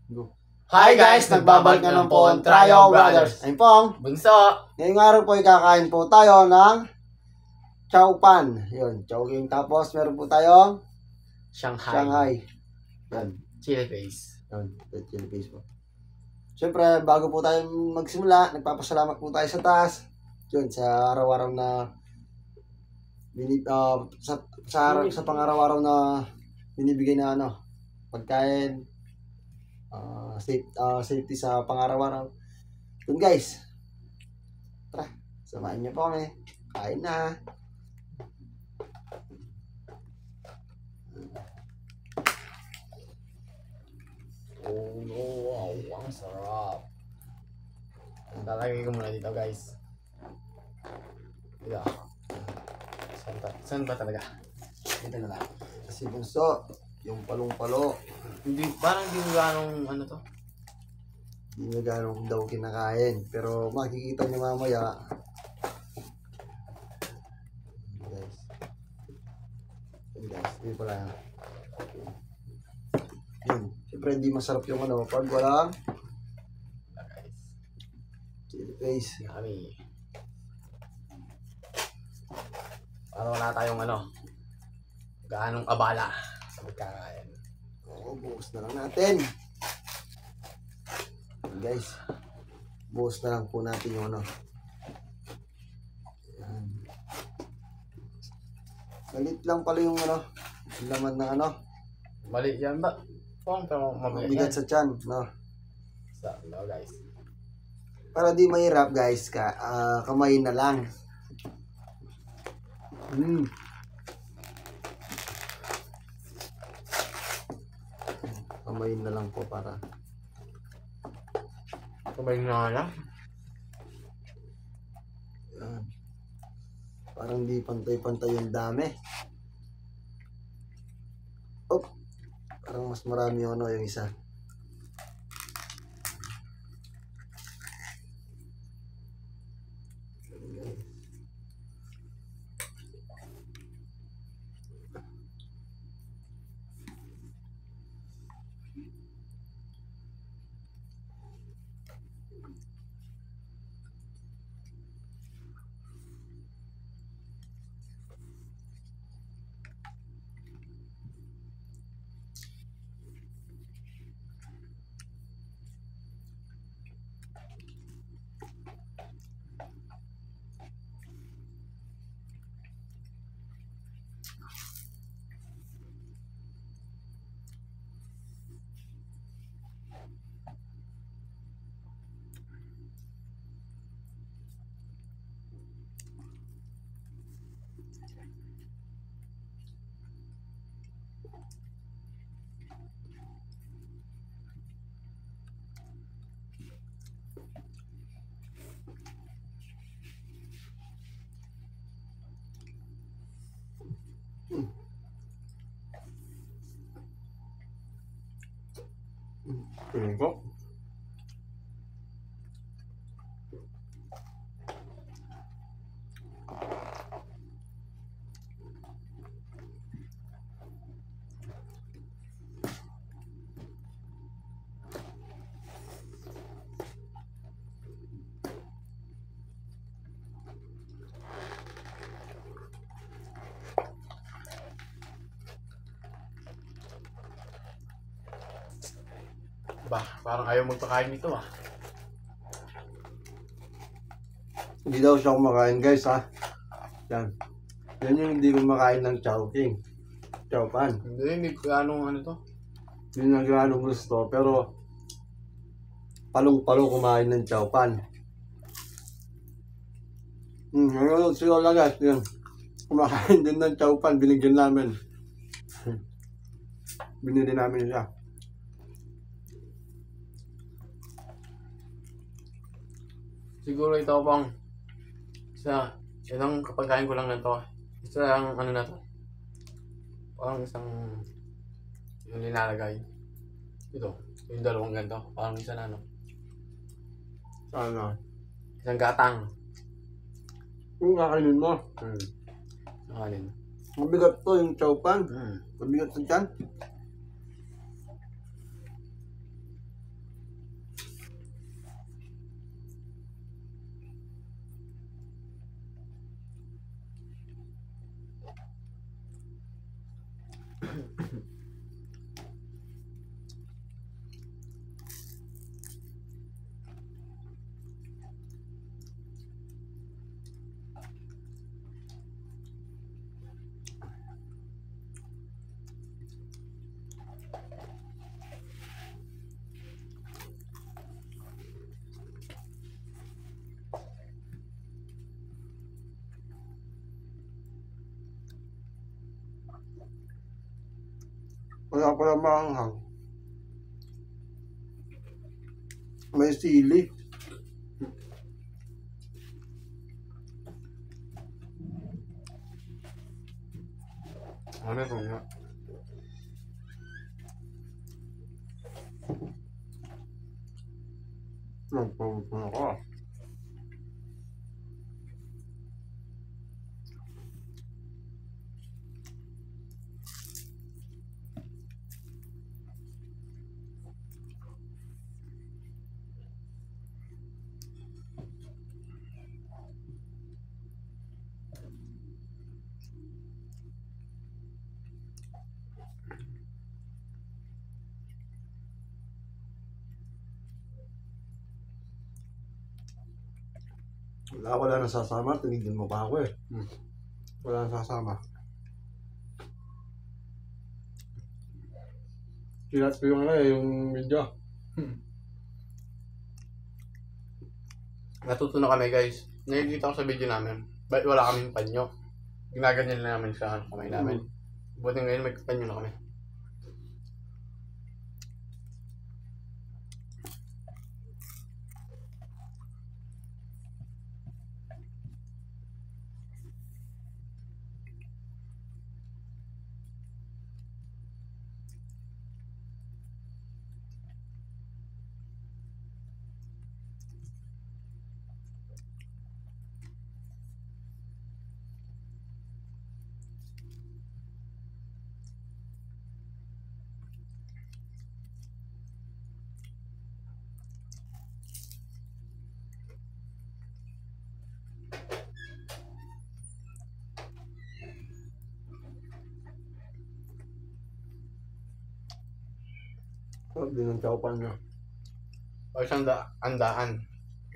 Go. Hi guys! Nagbabalik na naman po ang Trio Brothers. Ayun pong, Bunso! ngayong araw po kakain po tayo ng chow pan. Yun, chowking. Tapos meron po tayong Shanghai. Yan. Chili face. Yun, chili paste po. Siyempre, bago po tayo magsimula, nagpapasalamat po tayo sa taas. Yun, sa araw-araw na sa pang-araw-araw na binibigay na pagkain, safety sa pang-araw-araw. Yun guys, tara, samahan niyo po kami. Kain na. Oh no, wow, ang sarap. Lalagay ko muna dito guys. Dito. Saan ba talaga? Dito na lang. Kasi bunso, yung palong-palo, Hindi, parang hindi mo ganong ano to. hindi na gano'ng daw kinakain. Pero makikita niyo mamaya. Guys. Yun guys, hindi pala. Yun. Siyempre hindi masarap yung pag walang Guys. chili paste. Yummy. Para wala tayong gaanong abala sa pagkakain. Oo, buhos na lang natin. Yun guys. Buhos na lang po natin yung Yan. Galit lang pala yung laman ng Mali yan ba? Pero mabigat sa tiyan, Sa guys. Para di mahirap guys, kamay na lang. Kamay na lang po para. Kamay na lang? Yan. Parang di pantay-pantay yung dami. Oh, parang mas marami yung yung isa. Tingin ko. Parang ayaw magpakain nito Hindi daw siya kumakain guys Yan. Yan yung hindi kumakain ng chowking. Chow pan. Hindi ganong to. Hindi na gano'ng gusto. Pero palong-palo kumain ng chow pan. Ngayon si Lola guys. Yan. Kumakain din ng chow pan. Binigyan namin. Binili namin siya. Siguro ito pang isang kapagkain ko lang na to. Isang na to. Parang isang yung nilalagay. Ito. Yung dalawang ganito. Parang isa na Isang gatang. Kung kakainin mo. Nakanin. Mabigat to yung chow pan. Mabigat sa tiyan. Wala pala maanghang. May sili. Ano ito nga? Nagpapun ako. Wala nasasama. Tinignan mo pa ako eh. Wala nasasama. Kinat ko yung yung video. Natutunan kami guys. Nakikita ko sa video namin. Ba't wala kaming panyo? Ginaganyan lang namin sa kamay namin. Buti ngayon may panyo na kami. Sarap din ang chowpan niya. O isang andaan.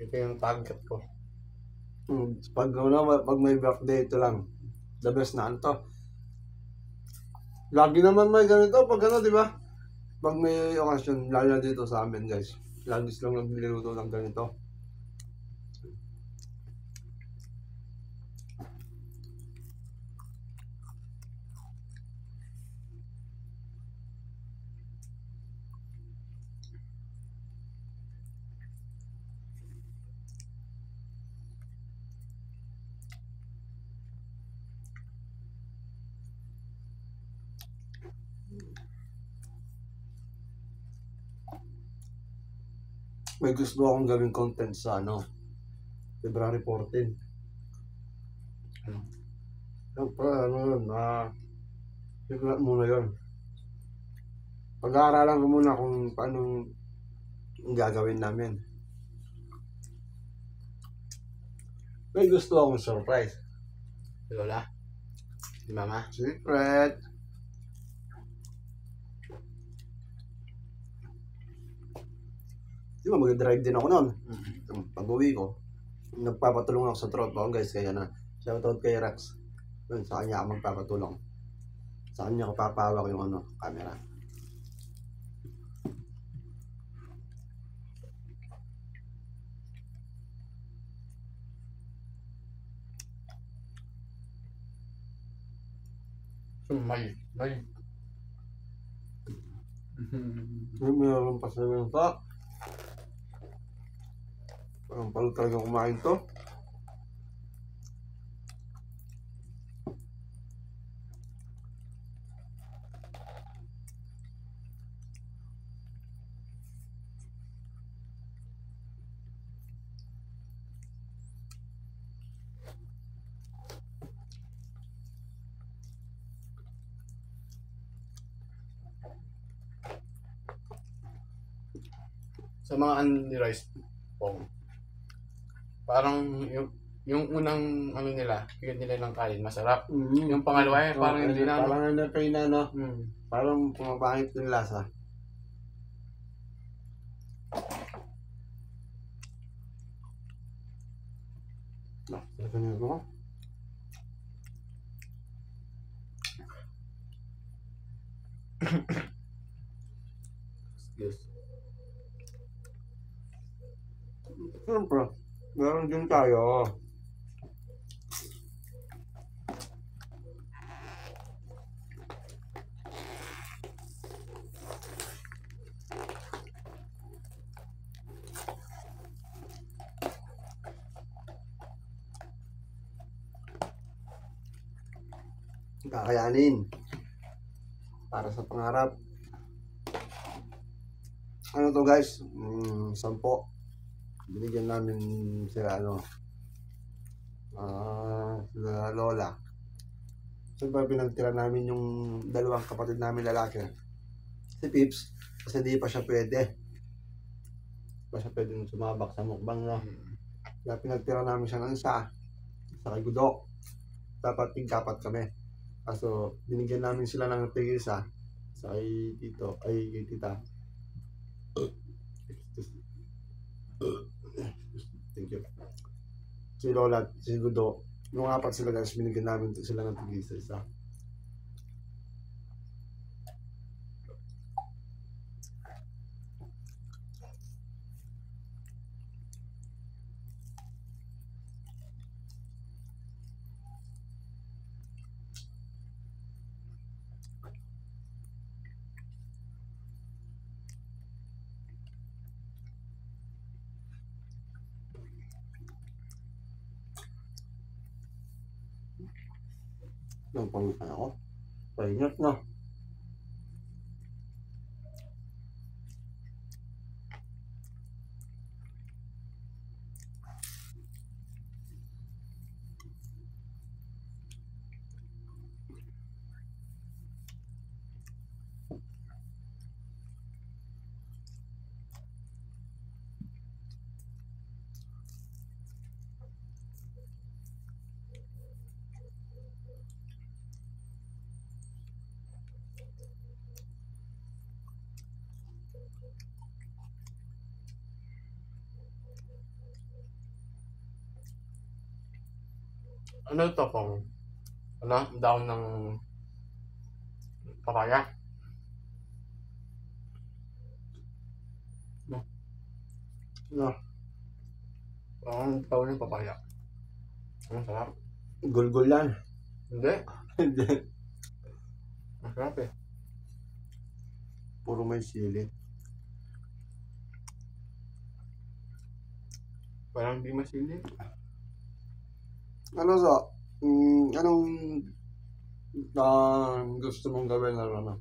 Ito yung target ko. Pag may birthday, ito lang. The best na to. Lagi naman may ganito pag ano, di ba? Pag may okasyon, lalo na dito sa amin guys. Lagi silang nagluluto ng ganito. May gusto akong gawing content sa February 14. Figure muna yun. Pag-aaralan ko muna kung paano gagawin namin. May gusto akong surprise. Lola? Si Mama? Secret! Di ba mag-drive din ako noon. Pag-uwi ko, nagpapatulong ako sa tropa ko guys. Kaya na, shoutout kay Rex. Sa kanya ako magpapatulong. Sa kanya ko papawak yung camera. May. Meron pa sa ito. Parang pala talaga kumain to. Sa mga unrice pong. Parang Yung unang ano nila, bigyan nila ng kain, masarap. Mm. Yung pangalawa eh, parang hindi na. Parang ano kayo na, no? Mm. Parang pumapangit yung lasa. Ito na ito. Yes. Siyempre, meron din tayo. Kakayanin. Para sa pangarap. Ano to guys? 10. Binigyan namin sila sila lola. Siyempre pinagtira namin yung dalawang kapatid namin lalaki. Si Pips, kasi di pa siya pwede. Di pa siya pwede sumabak sa mukbang, no? Kaya pinagtira namin siya ng isa. Sa kay Gudok. Dapat tig-apat kami. Kaso binigyan namin sila ng tig-isa. Sa kay tito, ay kay tita. Thank you. Si Lola, si Gudo, nung apat sila guys, binigyan namin sila ng tig-isa. Nung pangitan ako, pahingat na. Ano to pong? Ano? Daon ng papaya? No, Parang daon ng papaya. Ang sarap. gulgul yan. Hindi. Hindi. Masarap eh. Puro may sili. Parang di masili. Ano sa, anong gusto mong gawin na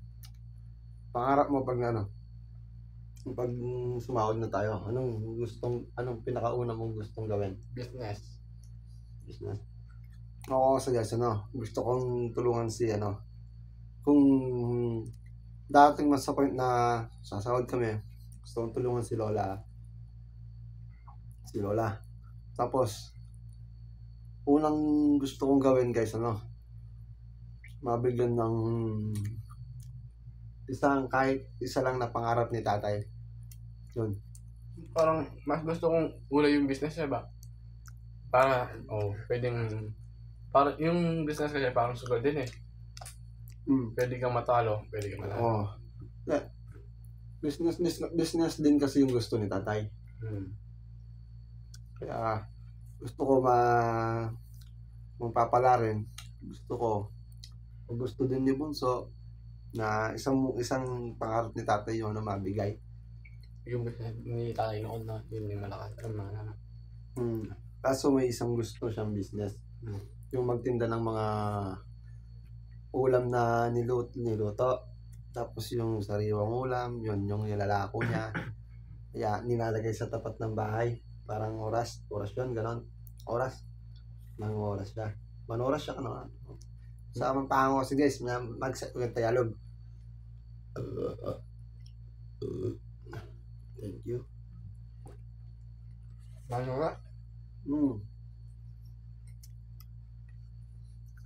pangarap mo pag pag sumahod na tayo, anong pinakauna mong gustong gawin? Business. Business. Ako kasi guys, gusto kong tulungan si kung dating mas sa point na sasahod kami, gusto kong tulungan si Lola. Tapos, unang gusto kong gawin guys, mabigyan ng kahit isa lang na pangarap ni tatay. Yun. Parang mas gusto kong ulay yung business eh ba? Para, pwedeng, para yung business kasi parang sugal din eh. Pwede kang matalo, pwede kang manalo. Oh. Yeah. Business din kasi yung gusto ni tatay. Kaya gusto ko magpapala rin. Gusto din ni Bunso na isang pangarap ni tatay yung mabigay. Yung business ni tatay noon na yun yung malakas. Kaso may isang gusto siyang business. Yung magtinda ng mga ulam na niluto. Tapos yung sariwang ulam, yun yung nilalako niya. Kaya nilalagay sa tapat ng bahay. Parang oras yun, ganon. Oras siya. Manoras siya sa amang pango kasi guys, mag-set ko yung Tagalog. Thank you. Ano nga?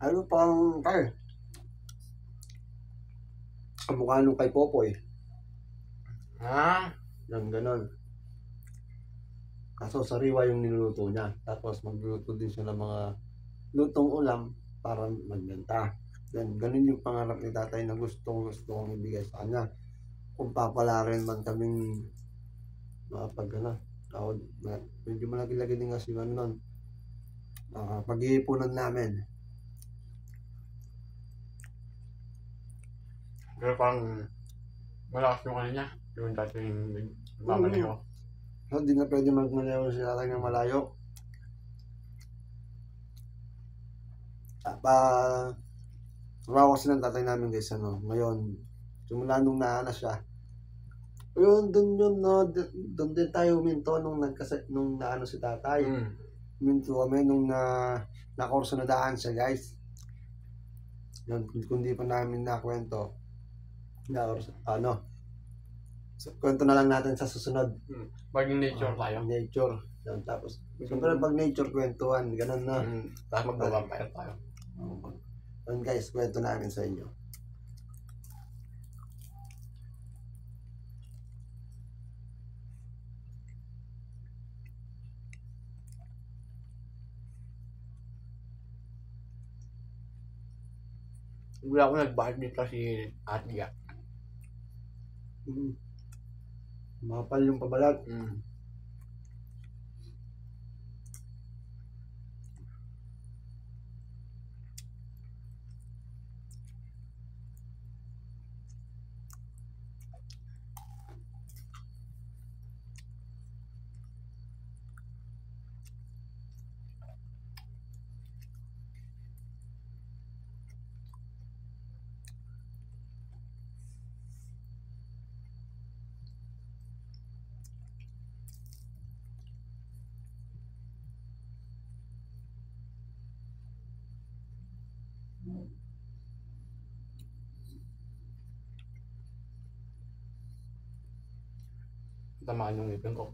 Ano pang kay? Kamukha nung kay Popoy. Ah, Yan, ganon. Kaso sariwa yung niluluto niya. Tapos magluluto din siya ng mga lutong ulam para magbenta. Then, ganun yung pangarap ni tatay na gustong kong ibigay sa kanya. Kung papalarin man kaming makapag medyo malaki-laki din kasi ano nun. Pag-iipunan namin. pero parang malakas yung ano niya. Yung dati yung nagmamaneho. So, di na pwede magmaneho si tatay ng malayo. Trabaho kasi ng tatay namin guys, ngayon, simula nung naana siya. Ayun, doon yun, no, doon din tayo huminto nung naano si tatay. Huminto kami nung nakurso na daan siya guys. Yun, kung di pa namin nakwento, kwento na lang natin sa susunod. Maging nature tayo. Nature. Yan, tapos, siyempre pag nature, kwentuhan, ganun na. Tapos magbabampire tayo. Yun guys, kwento namin sa inyo. Wala ako nag-barbie kasi Atlia. Mapal yung pabalat. Tamaan yung ngipin ko.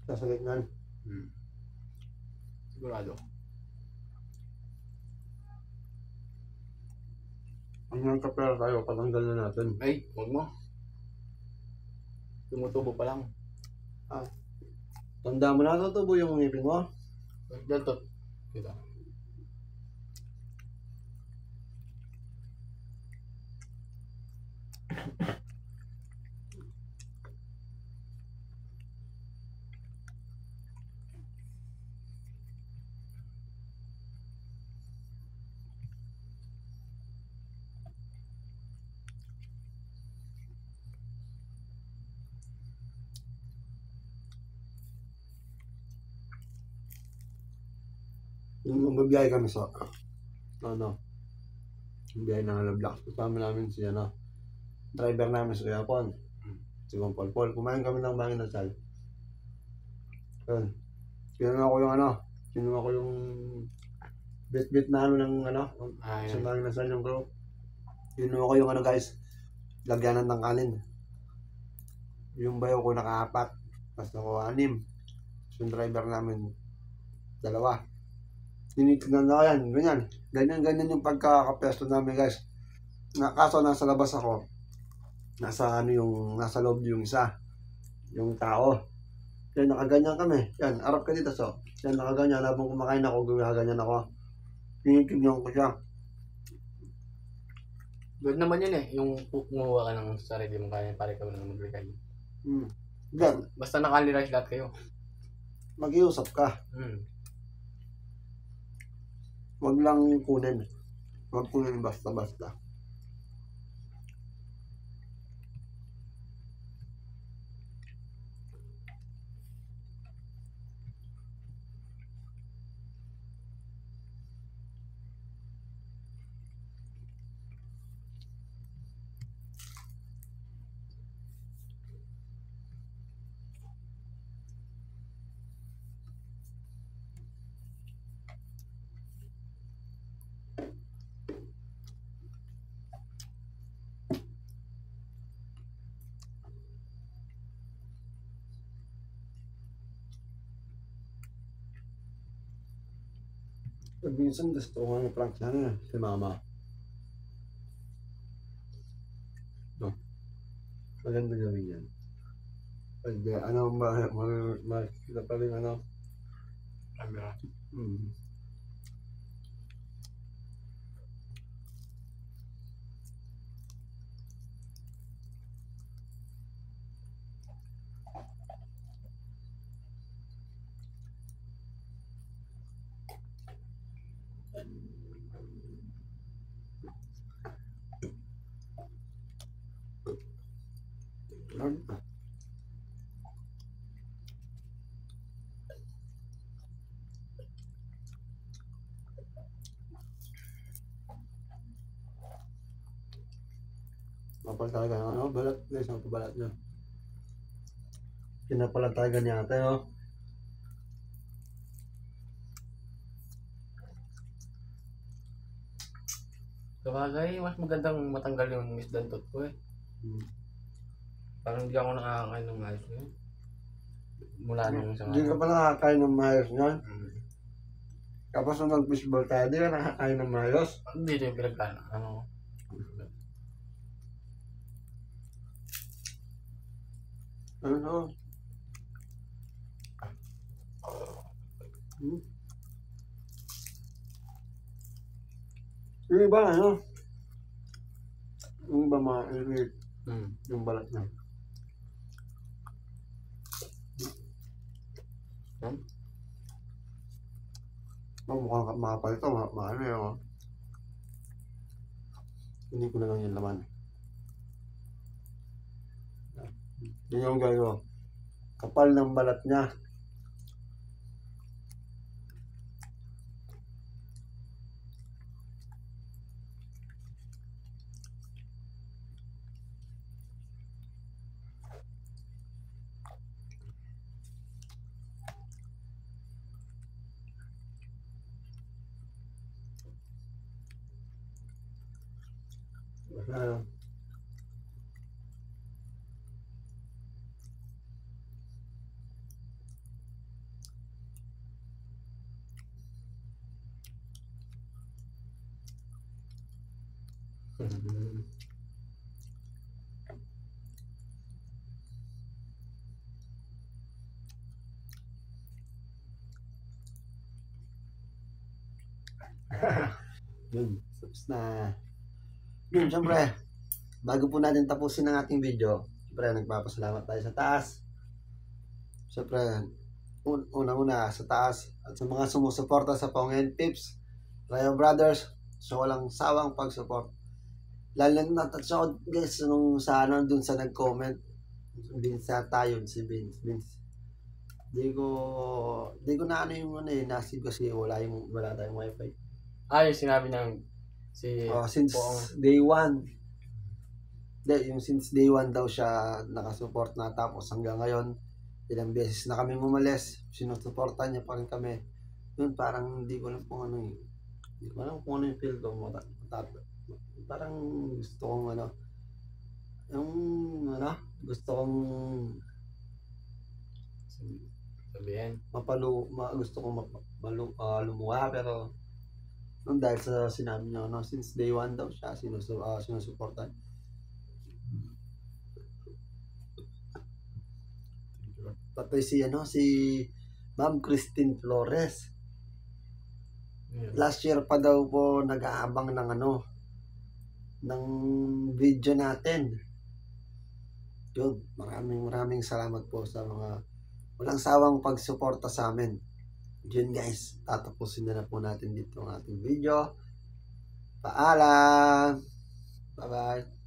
Sasalit nga. Sigurado. Ang mga kapera tayo, patanggal na natin. Ay, huwag mo. Tumutubo pa lang. Tanda mo na, tutubo yung ngipin mo. Dito. Dito. Yung magbiyahe kami sa biyahe ng Alablak. Kasama namin si driver namin sa Yapon. Si Paul. Kumain kami ng bangin na sal. Yun. Kinuha ko yung bit na ng sa bangin na sal yung group. Kinuha ko yung guys, lagyanan ng kanin. Yung bayo ko naka-4. Tapos ako 6. Yung driver namin 2. Tinitignan na yan, ganyan yung pagkakapesto namin guys. Kaso nasa labas ako, nasa loob yung isa, yung tao. Yan, nakaganyan kami. Yan, arap ka dito so. Yan, nakaganyan. Habang kumakain ako, gumaganyan ako. Tinitignan ko siya. Good naman yun yung kumuha ka ng sarili mong kaya para ikaw nang magbigay. Yan. Basta nakalirise lahat kayo. Mag-iusap ka. Wag lang kunin. Wag kunin basta-basta. Minsan gusto ko nga prank sana si mama. No? Maganda gawin yan. Pag ano, makikita pa rin ano. Camera. Mapal talaga ng ano, balat. Guys, ang balat niya. Pinapalan talaga niya ate, no? Sabagay, mas magandang matanggal yung misdantot ko eh. Parang hindi ako nakakain ng ayos ngayon. Mula nung sa Hindi ka pa nakakain ng mayos niyan. Mm. Tapos nung nag-fishball tayo, di ka nakakain ng mayos. Hindi din pinagkana. Ano? Ano? Yung iba, ano? Yung iba ma-irrit. Yung balat niya. Mukhang makapal ito, ano yun. Hindi ko na lang yung laman. Yun yung gano'n. Kapal ng balat niya. Basta yun, tapos na. Yun, syempre, bago po natin tapusin ang ating video, syempre, nagpapasalamat tayo sa taas. Syempre, unang-una sa taas at sa mga sumusuporta sa Pongen Tips, Rayo Brothers, so walang sawang pag-support. Lalo na touch out guys nung sa ano dun sa nag-comment. Vince tayo, si Vince. Di ko na ano yung ano eh, nasib kasi wala tayong wifi. Yung sinabi ng since day 1. Yung since day 1 daw siya nakasupport na, tapos hanggang ngayon ilang beses na kami umalis, sinusuportan niya pa rin kami. Yun, parang hindi ko alam kung ano eh. Hindi ko alam kung ano yung feel ko. Parang gusto kong ano, yung ano, gusto kong sabihin. Gusto kong lumuha, pero nung dahil sa sinabi niya, no, since day 1 daw siya sinusuportan. Patay si Ma'am Christine Flores. Last year pa daw po nag-aabang ng video natin. Yun, maraming salamat po sa mga walang sawang pagsuporta sa amin. Yun guys, tatapusin na po natin dito ang ating video. Paalam! Bye-bye!